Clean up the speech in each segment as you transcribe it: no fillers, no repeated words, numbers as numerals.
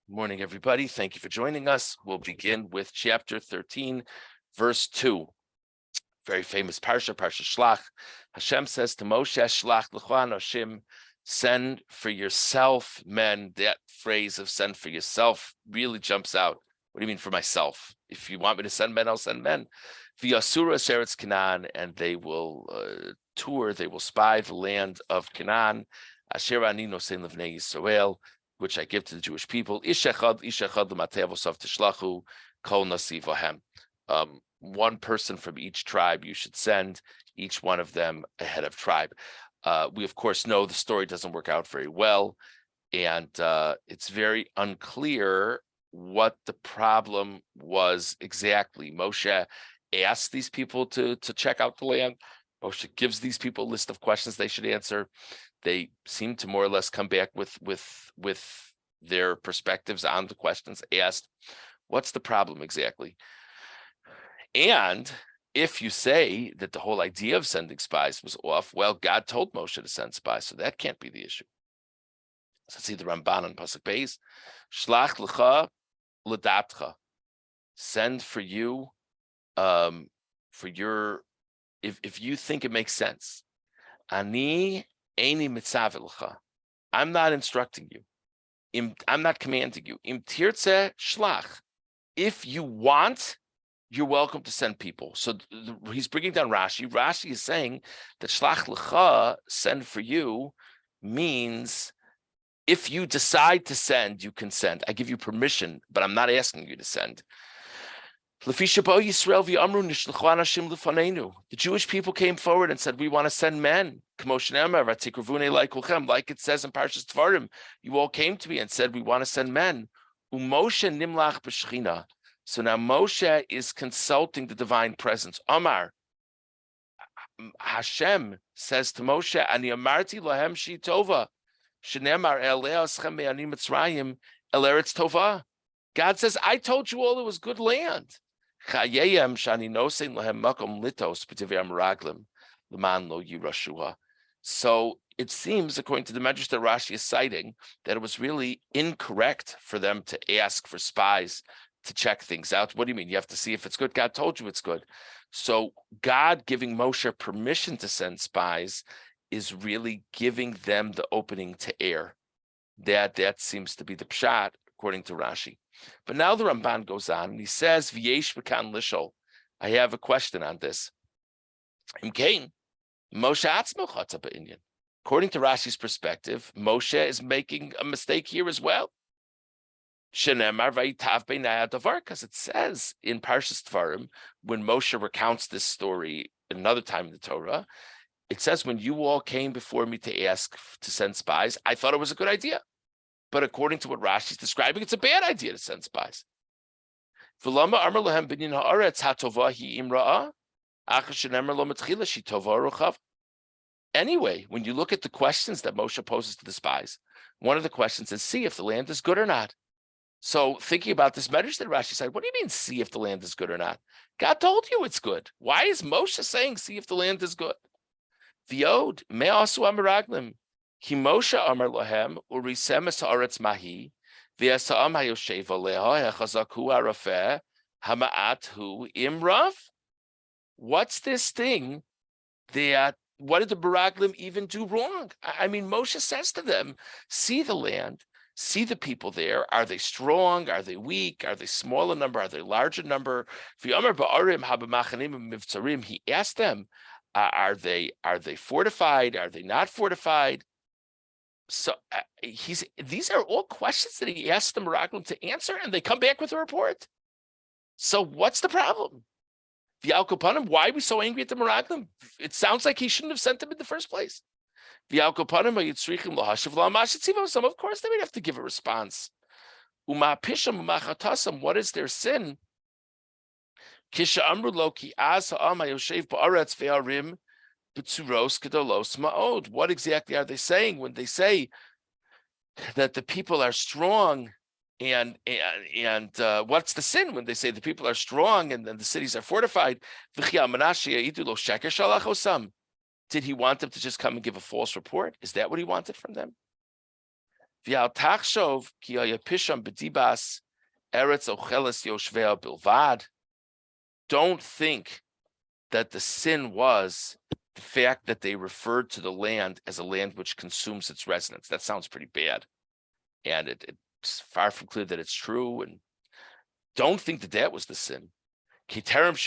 Morning, everybody. Thank you for joining us. We'll begin with chapter 13, verse 2. Very famous parsha, Parsha Shelach. Hashem says to Moshe, Shelach l'cha anoshim, send for yourself men. That phrase of send for yourself really jumps out. What do you mean for myself? If you want me to send men, I'll send men. V'yasura eretz Canaan, and they will tour, they will spy the land of Canaan. Asher ani nosein levnei Yisrael, which I give to the Jewish people. One person from each tribe you should send, each one of them a head of tribe. We, of course, know the story doesn't work out very well, and it's very unclear what the problem was exactly. Moshe asked these people to check out the land. Moshe gives these people a list of questions they should answer. They seem to more or less come back with their perspectives on the questions asked. What's the problem exactly? And if you say that the whole idea of sending spies was off, well, God told Moshe to send spies, so that can't be the issue. So see the Ramban on Pasuk Beis, Shlach l'cha l'datcha, send for you, for your, if you think it makes sense. Ani eini mitzavet l'cha, I'm not instructing you. I'm not commanding you. Im tirtze shlach, if you want, you're welcome to send people. So he's bringing down Rashi. Rashi is saying that shlach l'cha, send for you, means if you decide to send, you can send. I give you permission, but I'm not asking you to send. The Jewish people came forward and said, we want to send men. Like it says in Parshas Dvarim, you all came to me and said, we want to send men. So now Moshe is consulting the divine presence. Amar, Hashem says to Moshe, Ani amarti lahem shi tova, shenemar eleh aschem me'ani Mitzrayim el eretz tova. God says, I told you all it was good land. So it seems, according to the Medrash that Rashi is citing, that it was really incorrect for them to ask for spies to check things out. What do you mean? You have to see if it's good. God told you it's good. So God giving Moshe permission to send spies is really giving them the opening to err. That seems to be the pshat, according to Rashi. But now the Ramban goes on and he says, V'yesh v'kan lishol. I have a question on this. Imkain, Moshe atzmo chata ba'inyan. According to Rashi's perspective, Moshe is making a mistake here as well. Shenemar v'yitav b'nei hadavar, because it says in Parshas Dvarim, when Moshe recounts this story another time in the Torah, it says, when you all came before me to ask to send spies, I thought it was a good idea. But according to what Rashi is describing, it's a bad idea to send spies. Anyway, when you look at the questions that Moshe poses to the spies, one of the questions is, see if the land is good or not. So thinking about this medrash that Rashi said, what do you mean, see if the land is good or not? God told you it's good. Why is Moshe saying, see if the land is good? V'yod me'asu amiraglim. Ki Moshe amar lahem urisem es haaretz mahi v'yasa'am hayoshev aleha hechazaku arafeh hama'at hu imrav. What's this thing that, what did the Baraglim even do wrong? I mean, Moshe says to them, see the land, see the people there. Are they strong? Are they weak? Are they small in number? Are they large in number? V'yamar ba'arim habamachanim mivtzarim. He asked them, are they fortified? Are they not fortified? So these are all questions that he asked the Meraglim to answer, and they come back with a report. So what's the problem? The Alkopanim, why are we so angry at the Meraglim? It sounds like he shouldn't have sent them in the first place. The Alkopanim, of course they would have to give a response. What is their sin? What exactly are they saying when they say that the people are strong, and what's the sin when they say the people are strong and then the cities are fortified? Did he want them to just come and give a false report? Is that what he wanted from them? V'al tachshov ki haya pisham b'dibas eretz ocheles yoshvea bilvad. Don't think that the sin was the fact that they referred to the land as a land which consumes its residents. That sounds pretty bad. And it's far from clear that it's true. And don't think that that was the sin. Kalev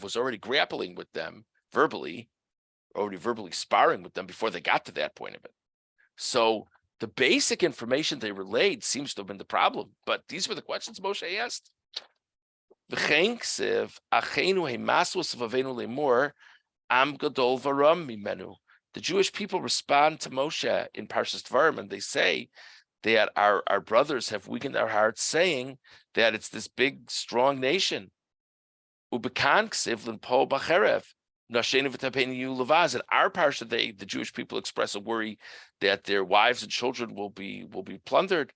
was already grappling with them verbally, already verbally sparring with them before they got to that point of it. So the basic information they relayed seems to have been the problem. But these were the questions Moshe asked. The Jewish people respond to Moshe in Parshas Dvarim, and they say that our brothers have weakened our hearts, saying that it's this big, strong nation. In our parsha, the Jewish people express a worry that their wives and children will be plundered.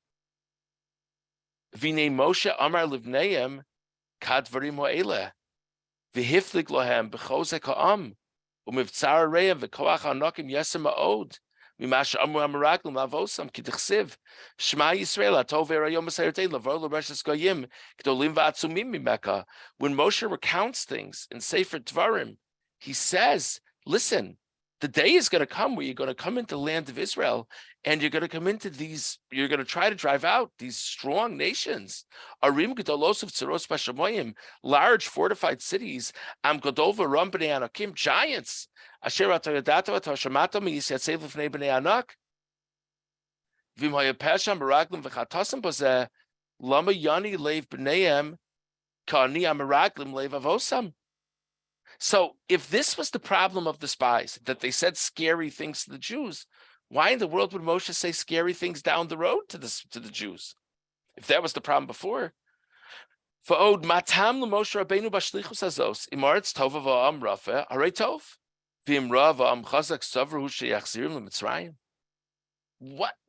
V'nei Moshe amar livneim kadvarim ha'eleh v'hiflik lohem b'chozek ha'am u'mivtzar re'em v'koach ha'anokim yesem ma'od mimash amru amaraglim lavosam k'dichsiv Shema Yisrael atov erayom asayertein lavor l'reshes goyim gdolim v'atzumim mimeka. When Moshe recounts things in Sefer Dvarim, he says, listen, the day is going to come where you're going to come into the land of Israel, and you're going to come into these, you're going to try to drive out these strong nations. Arim gedolosov tzeros b'shamoyim, large fortified cities, am gadol v'ram b'nei anakim, giants. Asher atayadato atashamato miyisyatzei l'fnei b'nei anak. V'im hayapesham baraglim v'chatasim b'zeh, lama yani leiv b'neihem, ka'ani amaraglim leiv avosam. So if this was the problem of the spies, that they said scary things to the Jews, why in the world would Moshe say scary things down the road to the Jews? If that was the problem before. What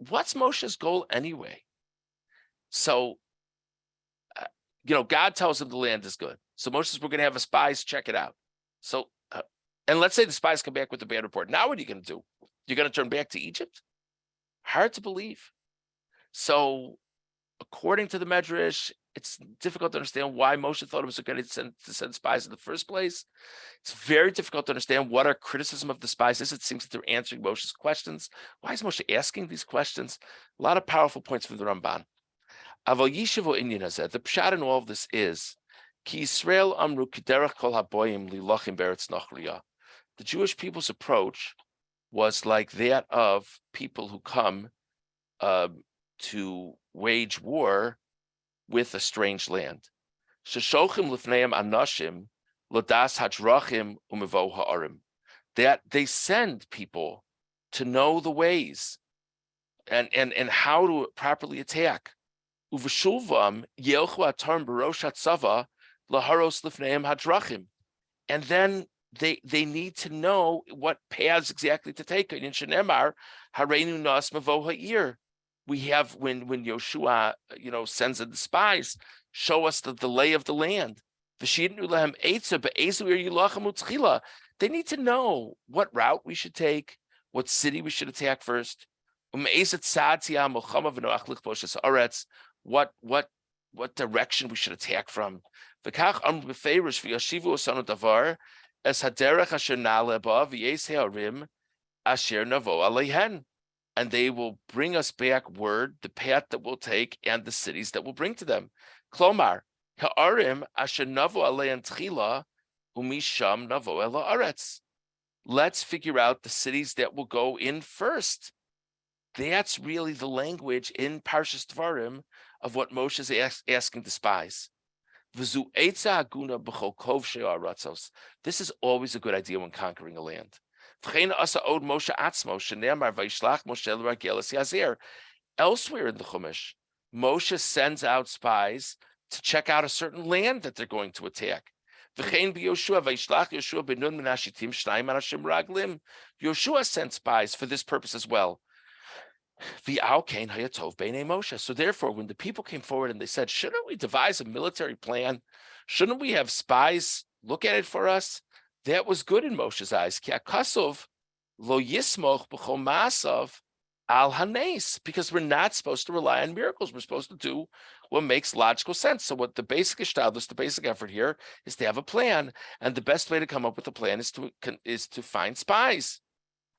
what's Moshe's goal anyway? So, God tells him the land is good. So Moshe says, we're going to have a spies check it out. So, and let's say the spies come back with a bad report. Now what are you going to do? You're going to turn back to Egypt? Hard to believe. So, according to the Medrash, it's difficult to understand why Moshe thought it was a good idea to send spies in the first place. It's very difficult to understand what our criticism of the spies is. It seems that they're answering Moshe's questions. Why is Moshe asking these questions? A lot of powerful points from the Ramban. Aval yishivo inyan hazeh. The pshat in all of this is Ki Yisrael amru kiderech kol haboyim lilachim beretz nachriya. The Jewish people's approach was like that of people who come to wage war with a strange land. Sheshochim lifneim anashim lodas hadrachim umevo ha'arim. That they send people to know the ways and how to properly attack. Uveshulvam yelchu atarm barosh hatzava laharos lifneim hadrachim. And then they need to know what paths exactly to take. In Shenemar, Hareinu Nas Mavo Ha'ir. We have when Yoshua, sends in the spies, show us the lay of the land. They need to know what route we should take, what city we should attack first. What direction we should attack from. As haderech asher na'aleh ba v'yes ha'arim asher navo aleihen, and they will bring us back word, the path that we'll take, and the cities that we'll bring to them. Klomar ha'arim asher navo aleihen tchila umisham navo el haaretz. Let's figure out the cities that will go in first. That's really the language in Parshas Dvarim of what Moshe is asking the spies. This is always a good idea when conquering a land. Elsewhere in the Chumash, Moshe sends out spies to check out a certain land that they're going to attack. Yoshua sent spies for this purpose as well. So therefore, when the people came forward and they said, shouldn't we devise a military plan? Shouldn't we have spies look at it for us? That was good in Moshe's eyes. al hanes, because we're not supposed to rely on miracles. We're supposed to do what makes logical sense. So what the basic ishtadlus, the basic effort here, is to have a plan, and the best way to come up with a plan is to find spies.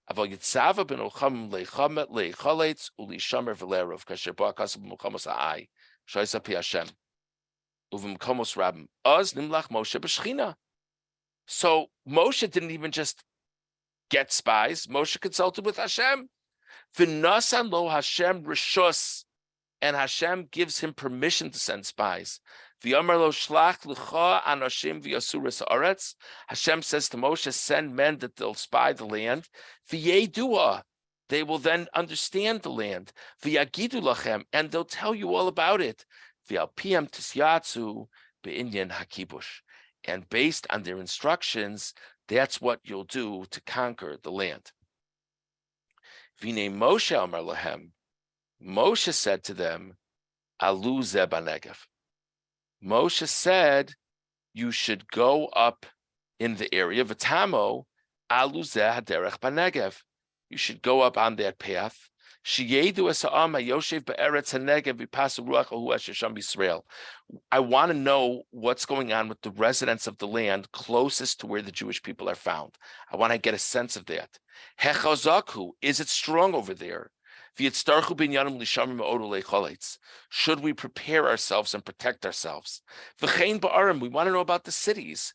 Aval yitzava ben ulcham leichamet leichaletz ulishamer v'lerov kasher ba'akas b'mulchamos ha'ai shoysa pi Hashem uv'mulchamos rabim oz nimlach Moshe b'shchina. So Moshe didn't even just get spies. Moshe consulted with Hashem. V'nasan lo Hashem rishus, and Hashem gives him permission to send spies. V'yamar lo shlach l'cha anashim v'yasuras haaretz. Hashem says to Moshe, send men that they'll spy the land. V'yedua, they will then understand the land. V'yagidu lachem, and they'll tell you all about it. V'alpiyam tisyatzu be'inyan hakibush, and based on their instructions, that's what you'll do to conquer the land. V'nei Moshe amar lahem, Moshe said to them, Alu zeh b'negev. Moshe said, you should go up in the area of V'tamo, Alu zeh haderech b'negev. You should go up on that path. Sheyedu es ha'am hayoshev be'eretz hanegev v'pasu ruach ahu asher sham Yisrael. I want to know what's going on with the residents of the land closest to where the Jewish people are found. I want to get a sense of that. Hechazaku, is it strong over there? Should we prepare ourselves and protect ourselves? We want to know about the cities.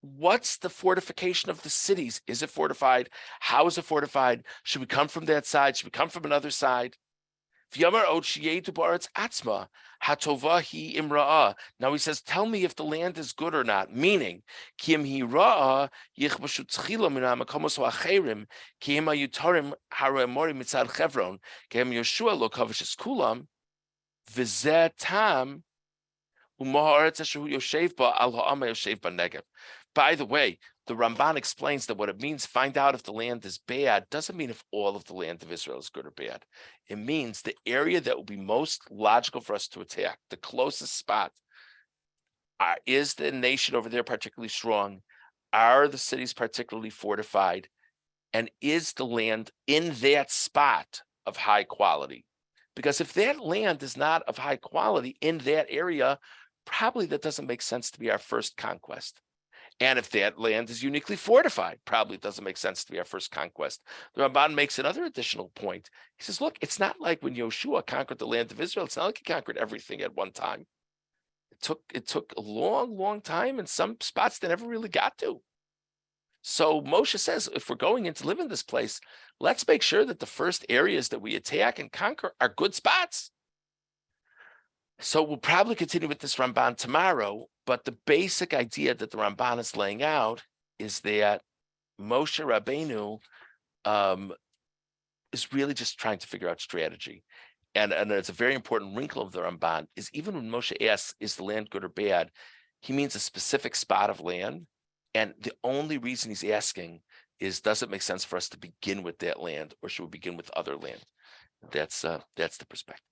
What's the fortification of the cities? Is it fortified? How is it fortified? Should we come from that side? Should we come from another side? Now he says, tell me if the land is good or not. Meaning, by the way, the Ramban explains that what it means, find out if the land is bad, doesn't mean if all of the land of Israel is good or bad. It means the area that will be most logical for us to attack, the closest spot. Is the nation over there particularly strong? Are the cities particularly fortified? And is the land in that spot of high quality? Because if that land is not of high quality in that area, probably that doesn't make sense to be our first conquest. And if that land is uniquely fortified, probably it doesn't make sense to be our first conquest. The Ramban makes another additional point. He says, look, it's not like when Yoshua conquered the land of Israel. It's not like he conquered everything at one time. It took a long, long time, and some spots they never really got to. So Moshe says, if we're going in to live in this place, let's make sure that the first areas that we attack and conquer are good spots. So we'll probably continue with this Ramban tomorrow, but the basic idea that the Ramban is laying out is that Moshe Rabbeinu is really just trying to figure out strategy. And it's a very important wrinkle of the Ramban is even when Moshe asks, is the land good or bad, he means a specific spot of land. And the only reason he's asking is, does it make sense for us to begin with that land, or should we begin with other land? That's the perspective.